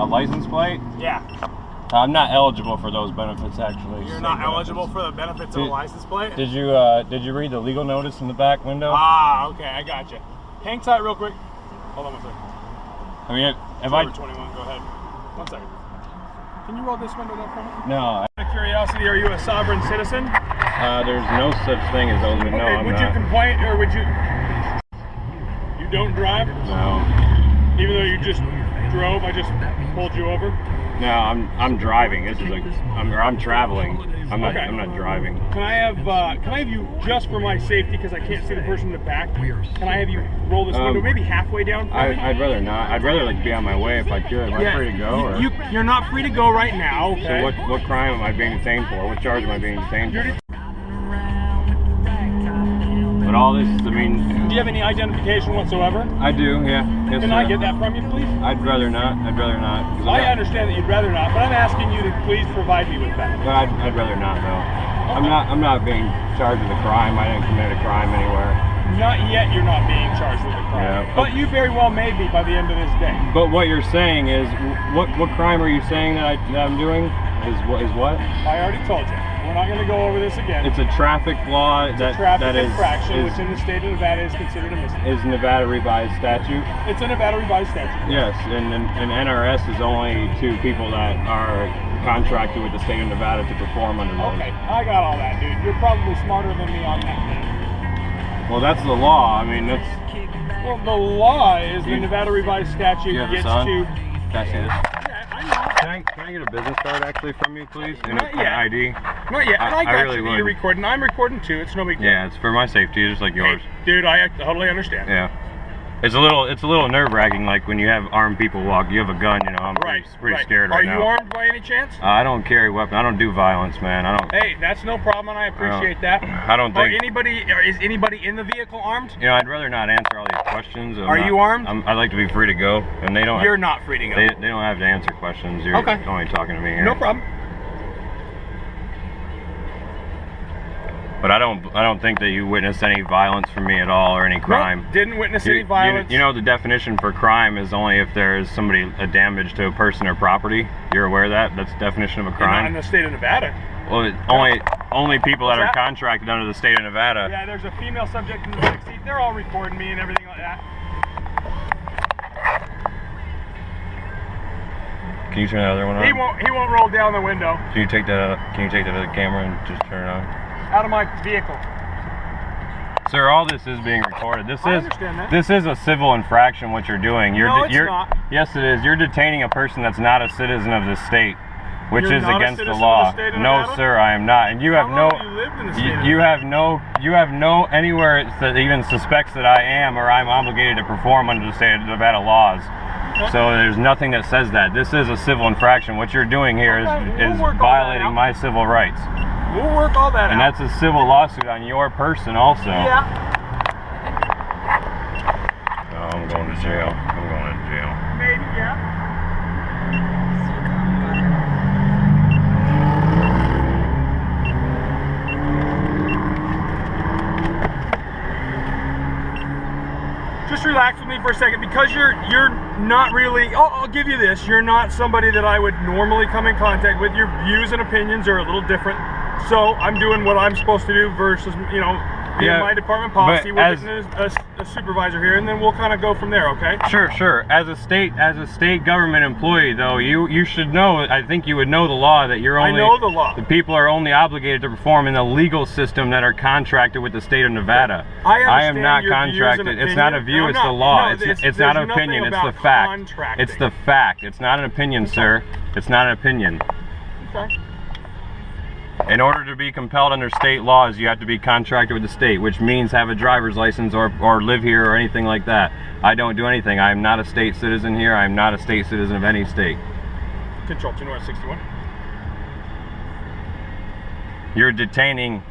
A license plate? Yeah. I'm not eligible for those benefits, actually. You're not eligible for the benefits of a license plate? Did you read the legal notice in the back window? Ah, okay, I got you. Hang tight real quick. Hold on one second. I mean, if Over 21, go ahead. 1 second. Can you roll this window down for me? No. Out of curiosity, are you a sovereign citizen? There's no such thing as owning. Okay, No, I'm would not. you complain, or would you... You don't drive? No. Even though you just drove, I just pulled you over? No, I'm driving. This is like I'm traveling. I'm not driving. Can I have you, just for my safety, because I can't see the person in the back, can I have you roll this window maybe halfway down for me? I'd rather not. I'd rather like be on my way if I could. Am I free to go? You're not free to go right now. Okay? So what crime am I being detained for? What charge am I being detained for? But all this, I mean... Do you have any identification whatsoever? I do, yeah. Yes, Can I get that from you, please? I'd rather not. I'd rather not. I understand that you'd rather not, but I'm asking you to please provide me with that. But I'd rather not, though. Okay. I'm not being charged with a crime. I didn't commit a crime anywhere. Not yet. You're not being charged with a crime. Yeah. But you very well may be by the end of this day. But what you're saying is, what crime are you saying that I'm doing? Is what? I already told you. We're not going to go over this again. It's a traffic law that infraction, which in the state of Nevada is considered a misdemeanor. Is Nevada revised statute? It's a Nevada revised statute. Yes, and NRS is only to people that are contracted with the state of Nevada to perform under those. Okay, I got all that, dude. You're probably smarter than me on that. Well, that's the law. I mean, that's... Well, the law is the Nevada revised statute gets to... Can I see this? Yeah, I know. Can I get a business card actually from you, please? And Not yet. an ID? Not yet. And I got really you. would. You're recording. I'm recording too. It's no big deal. Yeah, it's for my safety, just like yours. Hey, dude, I totally understand. Yeah. It's a little nerve-wracking, like when you have armed people walk, you have a gun, you know, I'm pretty scared right now. Are you armed by any chance? I don't carry weapons. I don't do violence, man. I don't. Hey, that's no problem, and I appreciate that. I don't think... Is anybody in the vehicle armed? You know, I'd rather not answer all these questions. You armed? I'd like to be free to go, and they don't... You're not free to go. They don't have to answer questions. You're only talking to me here. No problem. But I don't think that you witnessed any violence from me at all, or any crime. Nope, didn't witness any violence. You know the definition for crime is only if there's a damage to a person or property. You're aware of that? That's the definition of a crime. Not in the state of Nevada. Well, only people that are contracted under the state of Nevada. Yeah, there's a female subject in the back seat. They're all recording me and everything like that. Can you turn the other one on? He won't roll down the window. Can you take that other camera and just turn it on? Out of my vehicle. Sir, all this is being recorded. I understand that. This is a civil infraction, what you're doing. No, it's not. Yes, it is. You're detaining a person that's not a citizen of the state, which is against the law. No, sir, I am not. And you have no... How long have you lived in the state of You have no anywhere that even suspects that I am or I'm obligated to perform under the state of Nevada laws. So there's nothing that says that. This is a civil infraction. What you're doing here is violating my civil rights. We'll work all that out. And that's a civil lawsuit on your person also. Yeah. Oh, I'm going to jail. I'm going to jail. Maybe, yeah. Just relax with me for a second, because you're not really, I'll give you this, you're not somebody that I would normally come in contact with. Your views and opinions are a little different. So I'm doing what I'm supposed to do versus, you know, being my department policy. We're getting a supervisor here, and then we'll kind of go from there, okay? Sure. As a state government employee, though, you should know. I think you would know the law that you're only. I know the law. The people are only obligated to perform in the legal system that are contracted with the state of Nevada. I am not contracted. It's not a view. It's the law. It's not an opinion. It's the fact. It's the fact. It's not an opinion, sir. It's not an opinion. Okay. In order to be compelled under state laws, you have to be contracted with the state, which means have a driver's license or live here or anything like that. I don't do anything. I am not a state citizen here. I am not a state citizen of any state. Control 2 North 61. You're detaining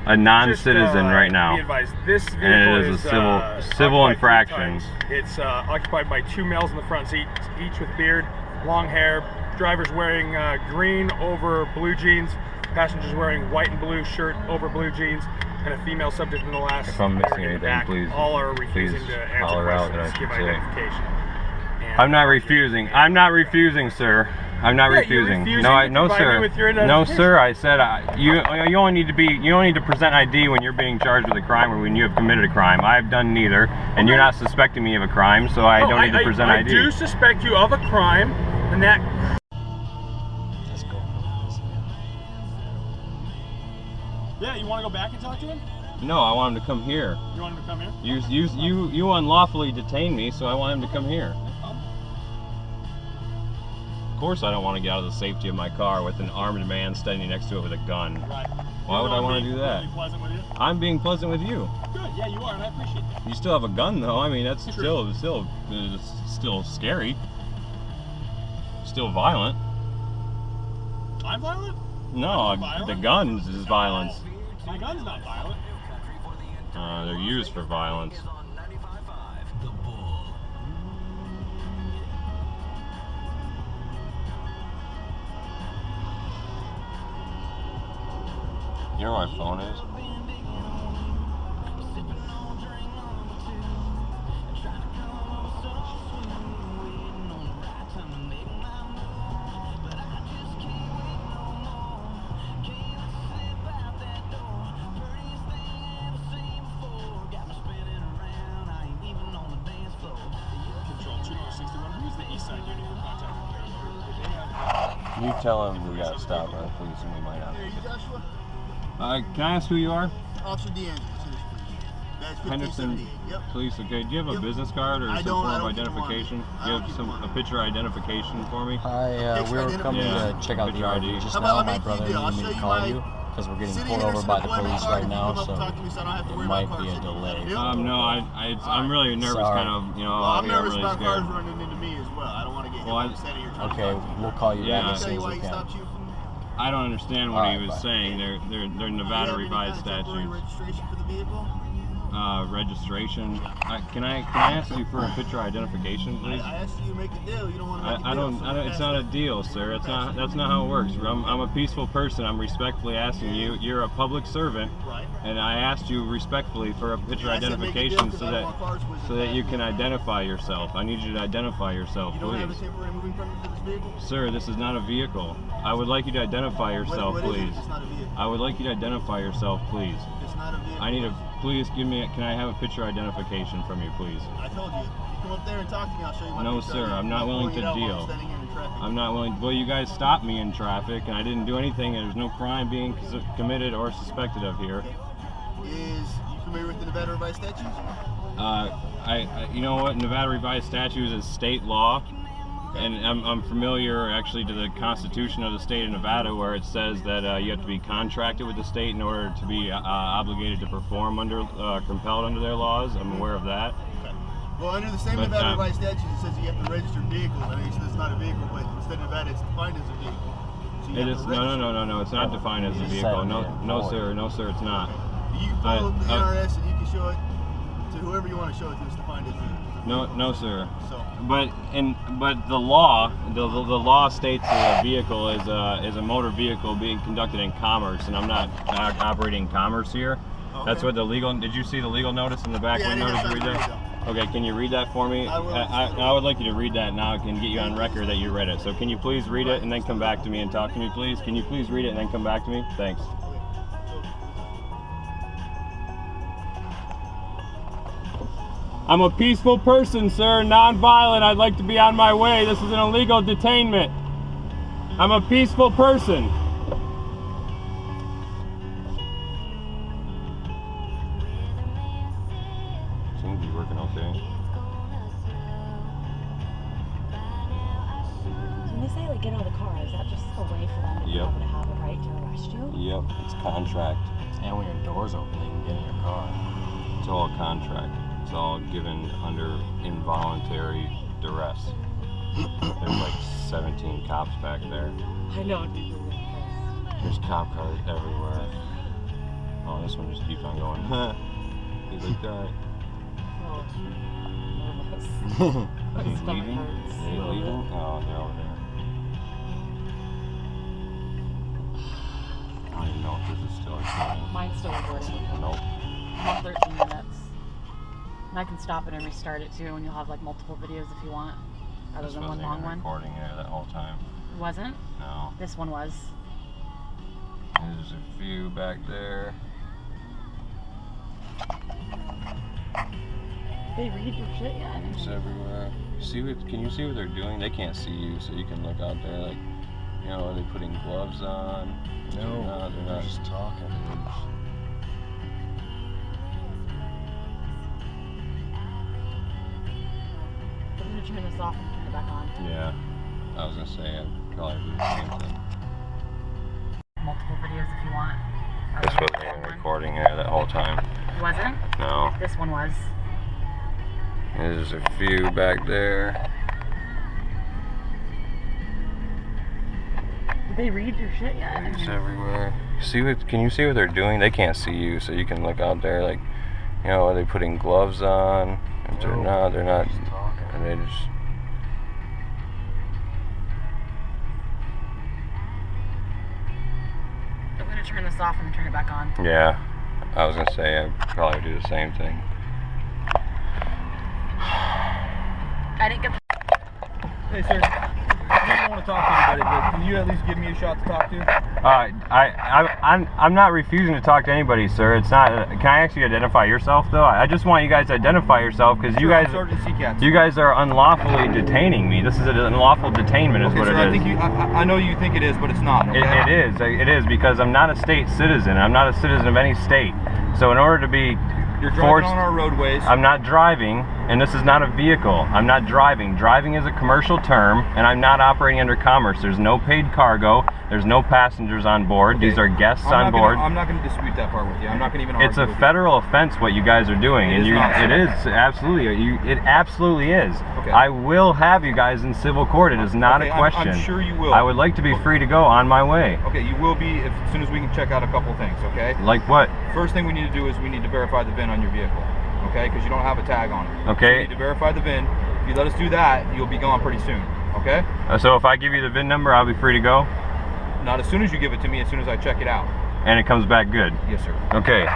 a non-citizen right now. Be advised, this vehicle and it is a civil infraction. It's occupied by 2 males in the front seat, each with beard, long hair. Driver's wearing green over blue jeans. Passengers wearing white and blue shirt over blue jeans, and a female subject in the last. If I'm missing anything, please. All are refusing to answer questions, give identification. I'm not refusing. I'm not refusing, sir. I'm not refusing. No, sir. No, sir. I said you only need to present ID when you're being charged with a crime or when you have committed a crime. I've done neither, and you're not suspecting me of a crime, so I don't need to present ID. I do suspect you of a crime, and that. Let's go. Yeah, you want to go back and talk to him? No, I want him to come here. You want him to come here? You unlawfully detained me, so I want him to come here. Of course I don't want to get out of the safety of my car with an armed man standing next to it with a gun. Right. Why would I want to do that? Being pleasant with you? I'm being pleasant with you. Good, yeah, you are, and I appreciate that. You still have a gun, though. I mean, that's still scary. Still violent. I'm violent? No, the gun is violence. My gun's not violent. They're used for violence. You know where my phone is? You tell him we gotta stop her, please, and we might not. Hey, you Joshua? Can I ask who you are? Officer DeAndre, Badge Henderson 1578. Yep. Police. Okay. Do you have a business card or I some don't- form I of don't keep them on me. identification? I Do you don't have keep them on a picture identification for me? We were coming to check out the Picture RV ID. just How now. about I My make you a brother deal? I'll needed me show to you call my you because we're getting City pulled over Henderson by the employment police card right if you now, come up so and talk to me so I don't have to worry it about might car be a safety. delay. Deal? No, I'm really nervous, Sorry. kind of, you know. Well, I'm yeah, nervous really about scared. cars running into me as well. I don't want to get hit Well, by the center. You're trying Okay, to talk to me. we'll call you Yeah. back as Tell soon you as why we he can. stopped you. I don't understand what he was saying. They're Nevada Do you have any revised kind of temporary statutes. registration for the vehicle? Registration. Can I ask you for a picture identification, please? I asked you to make a deal. You don't want to make a I deal. don't. so I don't. It's not a deal, sir. It's not. That's not how it works. I'm a peaceful person. I'm respectfully asking you. You're a public servant, Right. and I asked you respectfully for a picture I said make a deal identification 'cause so I don't that want cars with you fast can moving. identify yourself. I need you to identify yourself, You don't have a please. temporary moving permit for this vehicle? Sir, this is not a vehicle. I would like you to identify yourself, What is it? please. It's not a vehicle. I would like you to identify yourself, please. It's not a vehicle. I need a. Please give me. Can I have a picture identification from you, please? I told you. You come up there and talk to me, I'll show you my No, picture sir, ID. I'm not willing pulling to it out while deal. I'm standing here in traffic. I'm not willing. Well, you guys stopped me in traffic, and I didn't do anything. And there's no crime being committed or suspected of here. Is you familiar with the Nevada revised statutes? You know what? Nevada revised statutes is state law, and I'm familiar actually to the Constitution of the state of Nevada, where it says that you have to be contracted with the state in order to be obligated to perform under, compelled under their laws. I'm aware of that. Okay. Well, under the same But, Nevada revised statutes, it says you have to register vehicles. I mean, it says it's not a vehicle, but instead of Nevada, it's defined as a vehicle. So you It have is to register. no. It's not defined as a You vehicle. said No, it. no, sir, it's not. You follow the I- NRS and you can show it to whoever you want to show it to. It's defined as a vehicle. No, sir. So, But the law, the law states that a vehicle is a motor vehicle being conducted in commerce, and I'm not operating commerce here. That's Okay. what the legal. Did you see the legal notice in the back Yeah, I window? didn't Did you have read time that? to Okay, can you read that for me? I will. I would like you to read that now. I can get you on record that you read it. So can you please read it and then come back to me and talk to me, please? Can you please read it and then come back to me? Thanks. I'm a peaceful person, sir, non-violent. I'd like to be on my way. This is an illegal detainment. I'm a peaceful person. Seems to be working okay. When they say like get out of the car, is that just a way for them to be Yep. able to have a right to arrest you? Yep, it's contract. And when your door's open, they can get in your car. It's all contract. It's all given under involuntary duress. There's like 17 cops back there. I know, dude. There's cop cars everywhere. Oh, this one just keeps on going. He's like that. Oh, nervous. Are you stomach leaving? hurts. Are you leaving? Oh, they're over there. I don't even know if this is still recording. Mine's still recording. Nope. I'm on 13 minutes. And I can stop it and restart it too, and you'll have like multiple videos if you want. Other This than one wasn't long even one? recording there that whole time. It wasn't? No. This one was. There's a few back there. They read your shit yet? It's everywhere. See what? Can you see what they're doing? They can't see you, so you can look out there. Like, you know, are they putting gloves on? No, they're not. just talking. I'm gonna turn this off and turn it back on. Yeah. I was gonna say I'd probably do the same thing. Multiple videos if you want. This wasn't even recording there that whole time. It wasn't? No. This one was. There's a few back there. Did they read your shit yet? It's everywhere. See what? Can you see what they're doing? They can't see you, so you can look out there. Like, you know, are they putting gloves on? If they're not, they're not. Just talking. And they just. I'm gonna turn this off and turn it back on. Yeah. I was gonna say I'd probably do the same thing. I didn't get the Hey, sir. I don't want to talk to anybody, but can you at least give me a shot to talk to? I'm not refusing to talk to anybody, sir. It's not. Can I actually identify yourself, though? I just want you guys to identify yourself because you guys, Sergeant Seacats. you guys are unlawfully detaining me. This is an unlawful detainment, is Okay, what sir, it I is. think I know you think it is, but it's not. Okay? It is because I'm not a state citizen. I'm not a citizen of any state. So in order to be You're driving forced, on our roadways. I'm not driving, and this is not a vehicle. I'm not driving. Driving is a commercial term, and I'm not operating under commerce. There's no paid cargo. There's no passengers on board. Okay. These are guests on board. I'm not going to dispute that part with you. I'm not going to even argue It's a with you. federal offense what you guys are doing, and It is not, sir. it is absolutely. It absolutely is. Okay. I will have you guys in civil court. It is not Okay, a question. I'm sure you will. I would like to be free to go on my way. Okay, you will be as soon as we can check out a couple things, okay? Like what? First thing we need to do is we need to verify the VIN on your vehicle, okay? Because you don't have a tag on it. Okay. So we need to verify the VIN. If you let us do that, you'll be gone pretty soon, okay? So if I give you the VIN number, I'll be free to go, Not as soon as you give it to me, as soon as I check it out. and it comes back good. Yes, sir. Okay.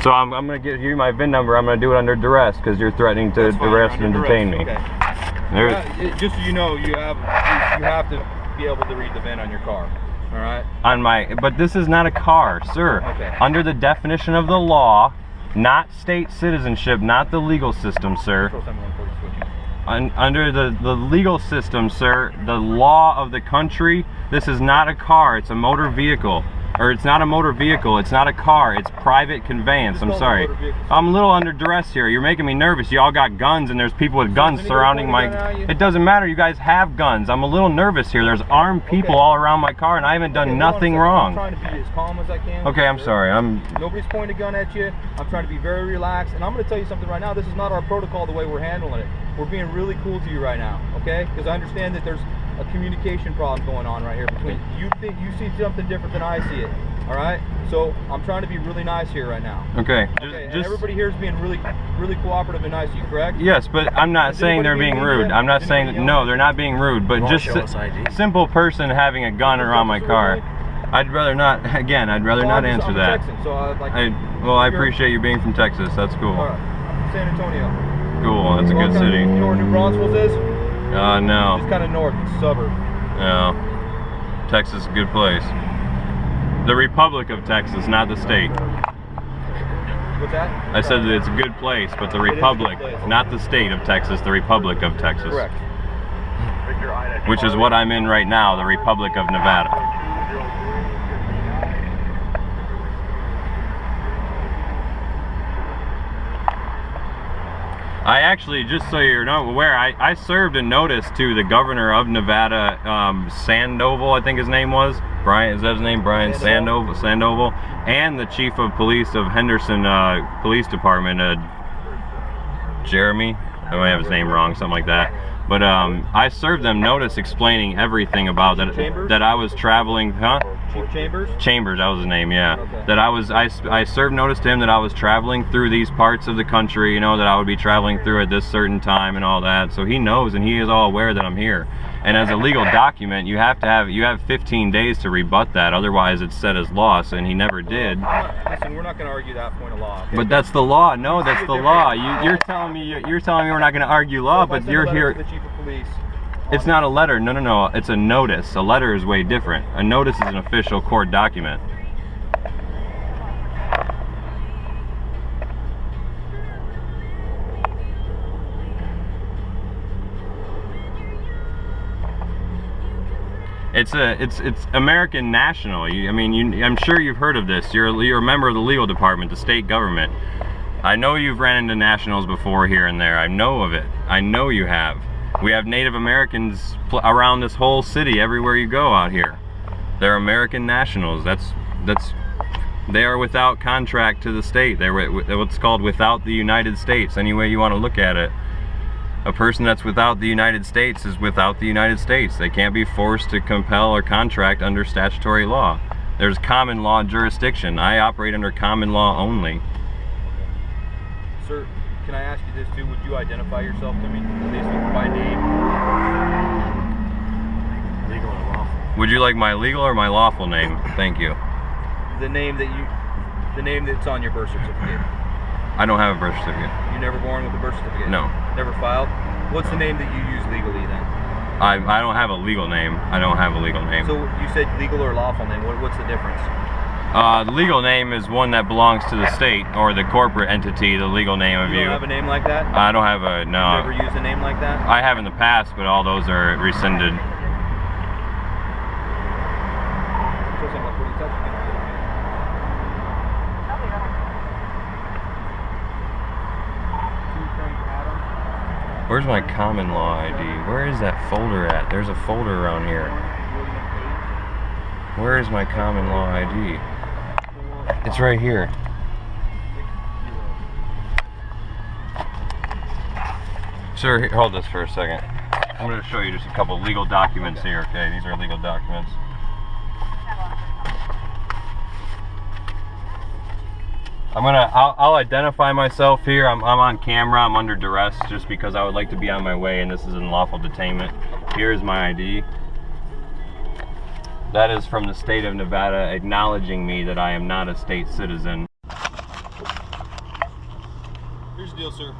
So I'm gonna give you my VIN number. I'm gonna do it under duress because you're threatening to That's fine, arrest you're and under detain duress, me. Okay. There- Just so you know, you have to be able to read the VIN on your car. All right. But this is not a car, sir. Okay. Under the definition of the law, not state citizenship, not the legal system, sir. Control 7140 switching. Under the legal system, sir, the law of the country, this is not a car, it's a motor vehicle. Or it's not a motor vehicle, it's not a car, it's private conveyance. Just I'm call it sorry. a motor vehicle. I'm a little under duress here. You're making me nervous. You all got guns and there's people with guns anybody surrounding my... pointing a gun at you? It doesn't matter, you guys have guns. I'm a little nervous here. There's armed people Okay. all around my car and I haven't done Okay, hold on a nothing second. wrong. I'm trying to be as calm as I can. Okay, I'm sir. sorry. Nobody's pointing a gun at you. I'm trying to be very relaxed. And I'm going to tell you something right now. This is not our protocol the way we're handling it. We're being really cool to you right now, okay? Because I understand that there's a communication problem going on right here between you. Think you see something different than I see it, all right? So I'm trying to be really nice here right now. Okay. Okay, and everybody here is being really cooperative and nice to you, correct? Yes, but I'm not Is saying they're anybody being being rude. mean? I'm not Is saying anybody no, yelling? they're not being rude, but Won't just show us ID. simple person having a gun around my car. I'd rather not. Again, I'd rather not answer I'm that. Texan, so I'd like I appreciate you being from Texas. That's cool. All right, I'm from San Antonio. Cool. That's a good city. You know where New Braunfels is? No. Just kind of north, it's a suburb. No. Texas is a good place. The Republic of Texas, not the state. What's that? I said that it's a good place, but the It is a good Republic, place. not the state of Texas, the Republic of Texas. Correct. Which is what I'm in right now, the Republic of Nevada. I actually, just so you're not aware, I served a notice to the governor of Nevada, Sandoval, I think his name was. Brian, is that his name? Brian Sandoval, and the chief of police of Henderson Police Department, Jeremy. I might have his name wrong, something like that. But I served them notice explaining everything about that. Chambers? That I was traveling, huh? Chief Chambers? Chambers, that was his name, yeah. Okay. That I served notice to him that I was traveling through these parts of the country, you know, that I would be traveling through at this certain time and all that. So he knows and he is all aware that I'm here. And as a legal document, you have 15 days to rebut that, otherwise it's set as loss, and he never did. Listen, we're not going to argue that point of law. Okay? But that's the law. No, that's the law. You're telling me we're not going to argue law, So if I but send a you're letter here. to the chief of police It's not a letter. No, no, no. It's a notice. A letter is way different. A notice is an official court document. It's American National. I'm sure you've heard of this. You're a member of the legal department, the state government. I know you've ran into nationals before here and there. I know of it. I know you have. We have Native Americans around this whole city, everywhere you go out here. They're American nationals. They are without contract to the state. They're what's called without the United States, any way you want to look at it. A person that's without the United States is without the United States. They can't be forced to compel or contract under statutory law. There's common law jurisdiction. I operate under common law only. Sir, can I ask you this too? Would you identify yourself to me, at least by name? Legal or lawful? Would you like my legal or my lawful name? Thank you. The name that's on your birth certificate. I don't have a birth certificate. You're never born with a birth certificate? No. Never filed? What's the name that you use legally then? I don't have a legal name. I don't have a legal name. So you said legal or lawful name. What's the difference? The legal name is one that belongs to the state or the corporate entity, the legal name of you. You don't have a name like that? I don't have a, no. You never used a name like that? I have in the past, but all those are rescinded. Where's my common law ID? Where is that folder at? There's a folder around here. Where is my common law ID? It's right here. Sir, hold this for a second. I'm going to show you just a couple legal documents here, okay? These are legal documents. I'll identify myself here. I'm on camera. I'm under duress just because I would like to be on my way, and this is unlawful detainment. Here's my ID. That is from the state of Nevada acknowledging me that I am not a state citizen. Here's the deal, sir.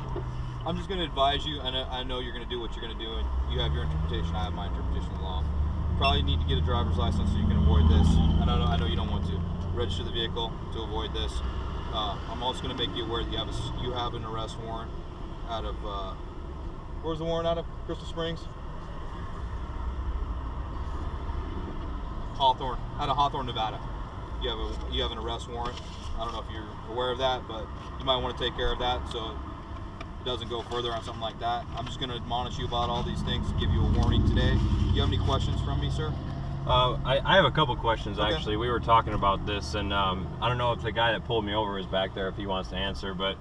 I'm just going to advise you, and I know you're going to do what you're going to do, and you have your interpretation, I have my interpretation of the law. You probably need to get a driver's license so you can avoid this. I know you don't want to. Register the vehicle to avoid this. I'm also going to make you aware that you have an arrest warrant out of, where's the warrant out of? Crystal Springs? Hawthorne, out of Hawthorne, Nevada. You have an arrest warrant. I don't know if you're aware of that, but you might want to take care of that so it doesn't go further on something like that. I'm just going to admonish you about all these things, give you a warning today. Do you have any questions from me, sir? I have a couple questions, okay. Actually. We were talking about this, and I don't know if the guy that pulled me over is back there, if he wants to answer, but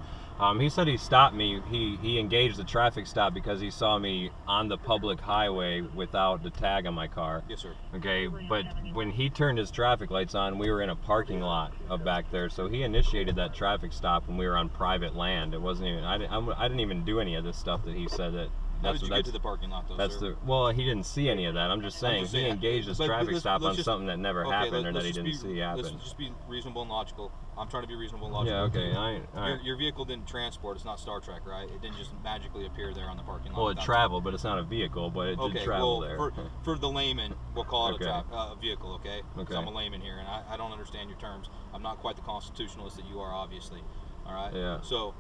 he said he stopped me. He engaged the traffic stop because he saw me on the public highway without the tag on my car. Yes, sir. Okay, but when he turned his traffic lights on, we were in a parking lot of back there, so he initiated that traffic stop when we were on private land. It wasn't even, I didn't even do any of this stuff that he said that. How did you get to the parking lot, though, sir? Well, he didn't see any of that. I'm just saying he engaged his traffic stop on something that never happened or that he didn't see happen. Let's just be reasonable and logical. I'm trying to be reasonable and logical. Yeah, okay. Your vehicle didn't transport. It's not Star Trek, right? It didn't just magically appear there on the parking lot. Well, it traveled, but it's not a vehicle, but it did travel there. For the layman, we'll call it a vehicle, okay? Because I'm a layman here, and I don't understand your terms. I'm not quite the constitutionalist that you are, obviously. All right? Yeah. So,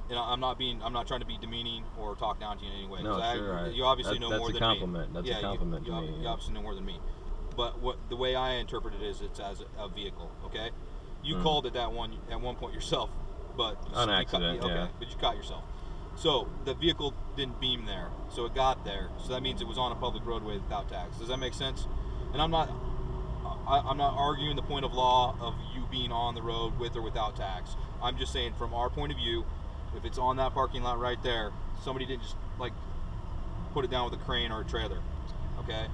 you know, I'm not trying to be demeaning or talk down to you in any way. No, sure. You obviously know more than me. That's a compliment. That's a compliment to me. You obviously know more than me. But the way I interpret it is it's as a vehicle, okay? You called it at one point yourself, but on accident, but you caught yourself. So the vehicle didn't beam there, so it got there. So that means it was on a public roadway without tags. Does that make sense? And I'm not arguing the point of law of you being on the road with or without tags. I'm just saying from our point of view, if it's on that parking lot right there, somebody didn't just like put it down with a crane or a trailer, okay?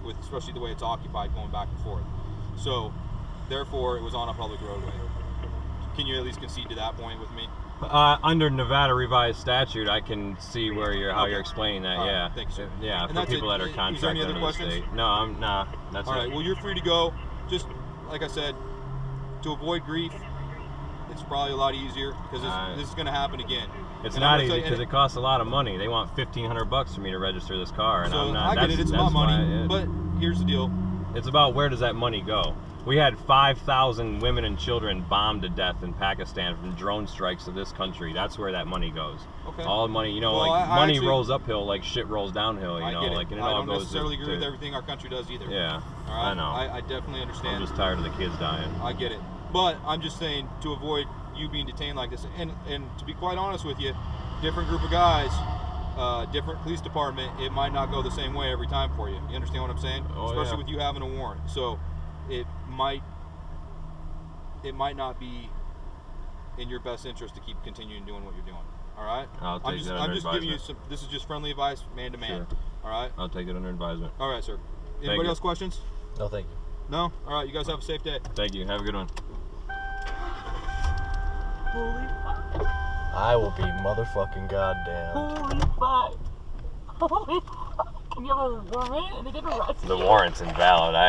With especially the way it's occupied going back and forth. So therefore it was on a public roadway. Can you at least concede to that point with me? Under Nevada revised statute, I can see how you're explaining that. Yeah. Thank you, sir. Yeah, and for people that are contracted under the state. No, that's all right. Well, you're free to go. Just like I said, to avoid grief, It's probably a lot easier because this is going to happen again. It's And I'm not gonna tell easy you- because it costs a lot of money. They want $1,500 for me to register this car, and So I'm not. I get it. It's my that's money, why but here's the deal. it's about where does that money go? We had 5,000 women and children bombed to death in Pakistan from drone strikes of this country. That's where that money goes. Okay. All the money, you know, Well, like I money actually- rolls uphill like shit rolls downhill. You I know, get it. like and it I all don't goes necessarily to, agree with everything our country does either. Yeah, All right? I know. I definitely understand. I'm just tired of the kids dying. I get it. But I'm just saying to avoid you being detained like this, and to be quite honest with you, different group of guys, different police department, it might not go the same way every time for you. You understand what I'm saying? Oh, Especially yeah. with you having a warrant. So it might not be in your best interest to keep continuing doing what you're doing. All right? I'll take that I'm under just giving you advisement. this is just friendly advice, man to man. Sure. All right? I'll take it under advisement. All right, sir. Thank Anybody you. else questions? No, thank you. No? All right, you guys have a safe day. Thank you. Have a good one. Holy fuck. I will be motherfucking goddamn. Holy fuck. Holy fuck. Can you have a warrant? And they didn't arrest The you. warrant's invalid.